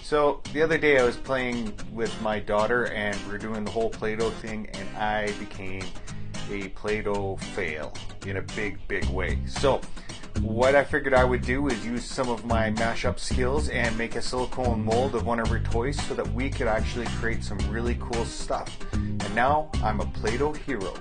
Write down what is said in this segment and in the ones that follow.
So the other day I was playing with my daughter and we were doing the whole Play-Doh thing, and I became a Play-Doh fail in a big way. So what I figured I would do is use some of my mashup skills and make a silicone mold of one of her toys so that we could actually create some really cool stuff. And now I'm a Play-Doh hero.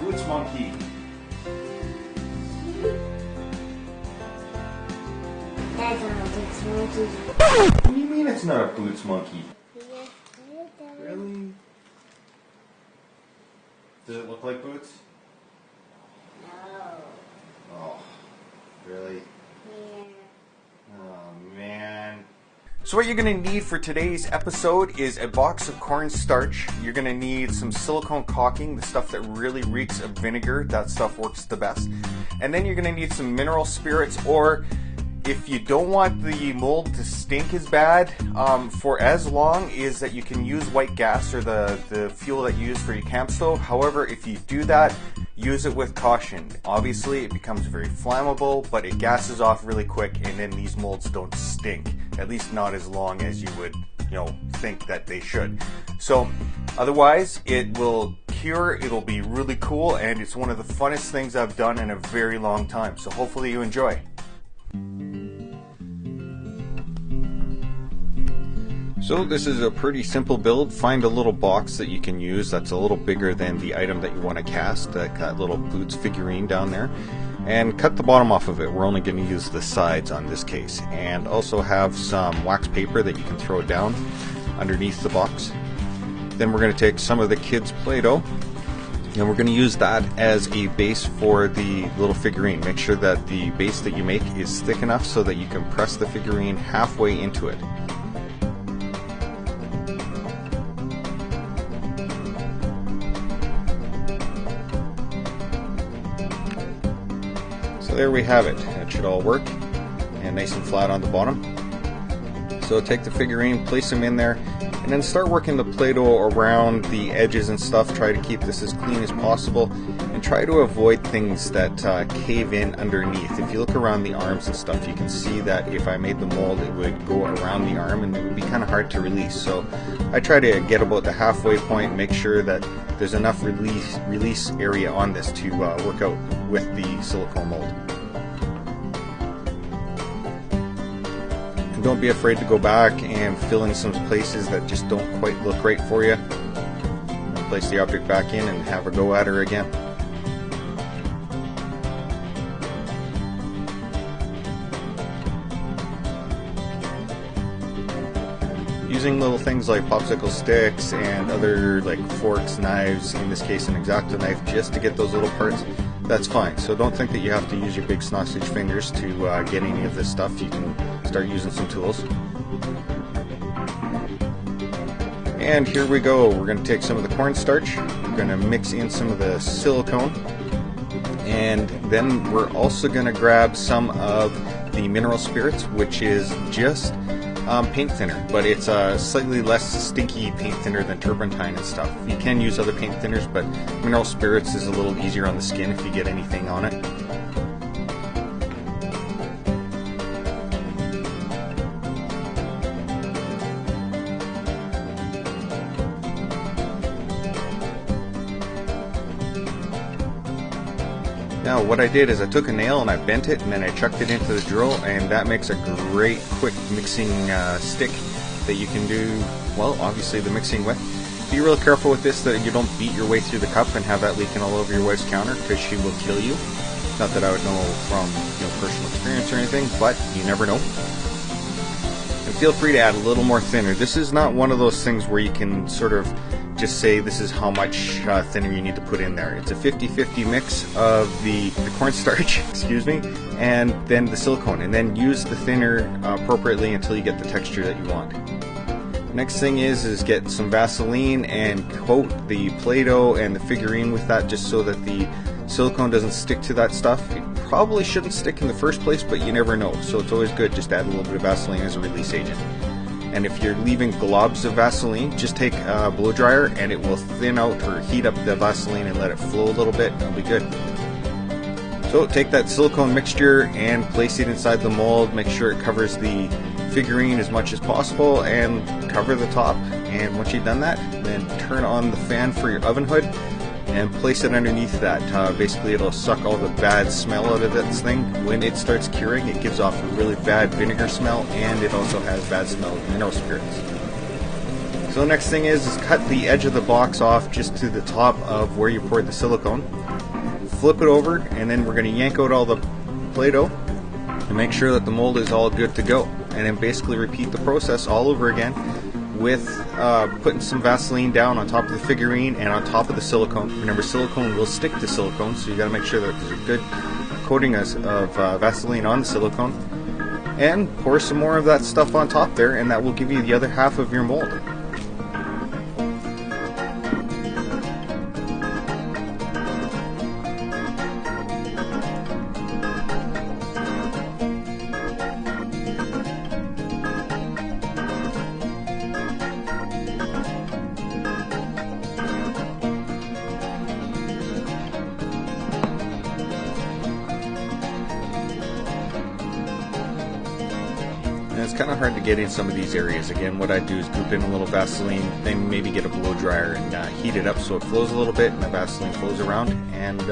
Boots monkey. That's not a boots monkey. What do you mean it's not a boots monkey? Yes, Really? Does it look like boots? No. Oh, really? Yeah. Oh man. So what you're going to need for today's episode is a box of cornstarch. You're going to need some silicone caulking, the stuff that really reeks of vinegar. That stuff works the best. And then you're going to need some mineral spirits, or if you don't want the mold to stink as bad, for as long is that you can use white gas or the fuel that you use for your camp stove. However, if you do that, use it with caution. Obviously, it becomes very flammable, but it gases off really quick, and then these molds don't stink. At least not as long as you would, think that they should. So, otherwise, it will cure, it'll be really cool, and it's one of the funnest things I've done in a very long time. So hopefully you enjoy. So this is a pretty simple build. Find a little box that you can use that's a little bigger than the item that you want to cast, that little Boots figurine down there, and cut the bottom off of it. We're only going to use the sides on this case, and also have some wax paper that you can throw down underneath the box. Then we're going to take some of the kids' Play-Doh, and we're going to use that as a base for the little figurine. Make sure that the base that you make is thick enough so that you can press the figurine halfway into it. So there we have it. It should all work, and nice and flat on the bottom. So take the figurine, place them in there, and then start working the Play-Doh around the edges and stuff. Try to keep this as clean as possible, and try to avoid things that cave in underneath. If you look around the arms and stuff, you can see that if I made the mold, it would go around the arm and it would be kind of hard to release. So I try to get about the halfway point, make sure that there's enough release area on this to work out with the silicone mold. And don't be afraid to go back and fill in some places that just don't quite look right for you. And place the object back in and have a go at her again. Using little things like popsicle sticks and other like forks, knives, in this case an X-Acto knife, just to get those little parts, that's fine. So don't think that you have to use your big sausage fingers to get any of this stuff. You can start using some tools. And here we go. We're going to take some of the cornstarch, we're going to mix in some of the silicone, and then we're also going to grab some of the mineral spirits, which is just paint thinner, but it's a slightly less stinky paint thinner than turpentine and stuff. You can use other paint thinners, but mineral spirits is a little easier on the skin if you get anything on it. Now what I did is I took a nail and I bent it and then I chucked it into the drill, and that makes a great quick mixing stick that you can do, well, obviously the mixing with. Be real careful with this that you don't beat your way through the cup and have that leaking all over your wife's counter, because she will kill you. Not that I would know from personal experience or anything, but you never know. And feel free to add a little more thinner. This is not one of those things where you can sort of just say this is how much thinner you need to put in there. It's a 50-50 mix of the cornstarch, excuse me, and then the silicone, and then use the thinner appropriately until you get the texture that you want. Next thing is get some Vaseline and coat the Play-Doh and the figurine with that, just so that the silicone doesn't stick to that stuff. It probably shouldn't stick in the first place, but you never know, so it's always good just to add a little bit of Vaseline as a release agent. And if you're leaving globs of Vaseline, just take a blow dryer and it will thin out or heat up the Vaseline and let it flow a little bit. It'll be good. So take that silicone mixture and place it inside the mold. Make sure it covers the figurine as much as possible and cover the top. And once you've done that, then turn on the fan for your oven hood and place it underneath that. Basically it'll suck all the bad smell out of this thing. When it starts curing, it gives off a really bad vinegar smell, and it also has bad smell of mineral spirits. So the next thing is cut the edge of the box off just to the top of where you poured the silicone. Flip it over, and then we're going to yank out all the Play-Doh and make sure that the mold is all good to go. And then basically repeat the process all over again with putting some Vaseline down on top of the figurine and on top of the silicone. Remember, silicone will stick to silicone, so you got to make sure that there's a good coating of Vaseline on the silicone. And pour some more of that stuff on top there, and that will give you the other half of your mold. It's kind of hard to get in some of these areas. Again, what I do is goop in a little Vaseline, then maybe get a blow dryer and heat it up so it flows a little bit and the Vaseline flows around. And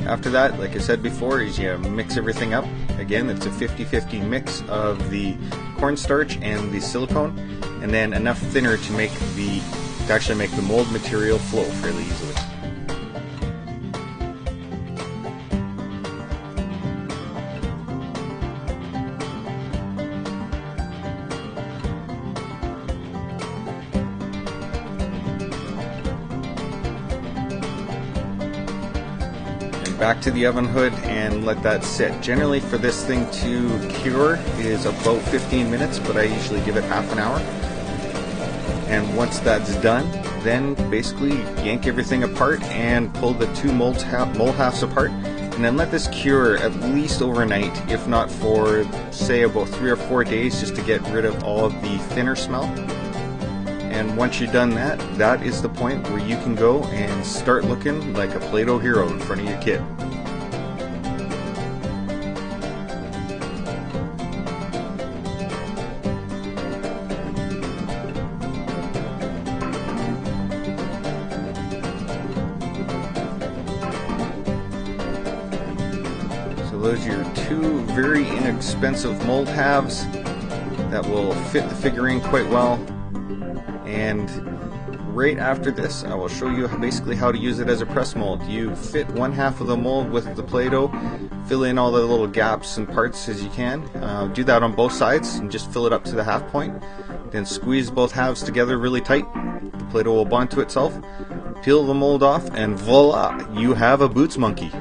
after that, like I said before, is you mix everything up. Again, it's a 50-50 mix of the cornstarch and the silicone, and then enough thinner to actually make the mold material flow fairly easily. Back to the oven hood and let that sit. Generally for this thing to cure is about 15 minutes, but I usually give it half an hour. And once that's done, then basically yank everything apart and pull the two mold halves apart, and then let this cure at least overnight, if not for say about 3 or 4 days, just to get rid of all of the thinner smell. And once you've done that, that is the point where you can go and start looking like a Play-Doh hero in front of your kid. So those are your two very inexpensive mold halves that will fit the figurine quite well. And right after this, I will show you basically how to use it as a press mold. You fit one half of the mold with the Play-Doh, fill in all the little gaps and parts as you can. Do that on both sides and just fill it up to the half point. Then squeeze both halves together really tight. The Play-Doh will bond to itself. Peel the mold off, and voila, you have a Boots monkey.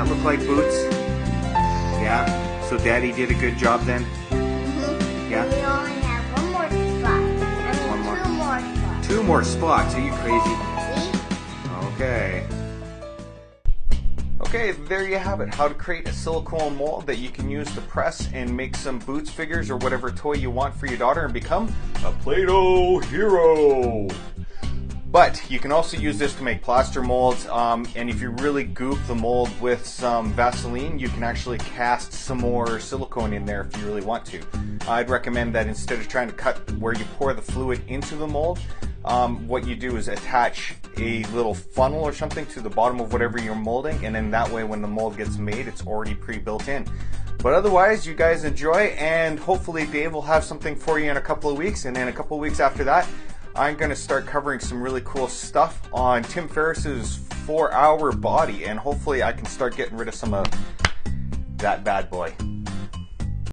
that look like boots? Yeah? So Daddy did a good job then? Yeah? We only have one more spot. One more. Two more spots. 2 more spots. Are you crazy? See? Okay. Okay, there you have it. How to create a silicone mold that you can use to press and make some boots figures or whatever toy you want for your daughter and become a Play-Doh hero. But you can also use this to make plaster molds, and if you really goop the mold with some Vaseline, you can actually cast some more silicone in there if you really want to. I'd recommend that instead of trying to cut where you pour the fluid into the mold, what you do is attach a little funnel or something to the bottom of whatever you're molding, and then that way when the mold gets made, it's already pre-built in. But otherwise, you guys enjoy, and hopefully Dave will have something for you in a couple of weeks, and then a couple of weeks after that, I'm going to start covering some really cool stuff on Tim Ferriss's 4-hour body, and hopefully I can start getting rid of some of that bad boy.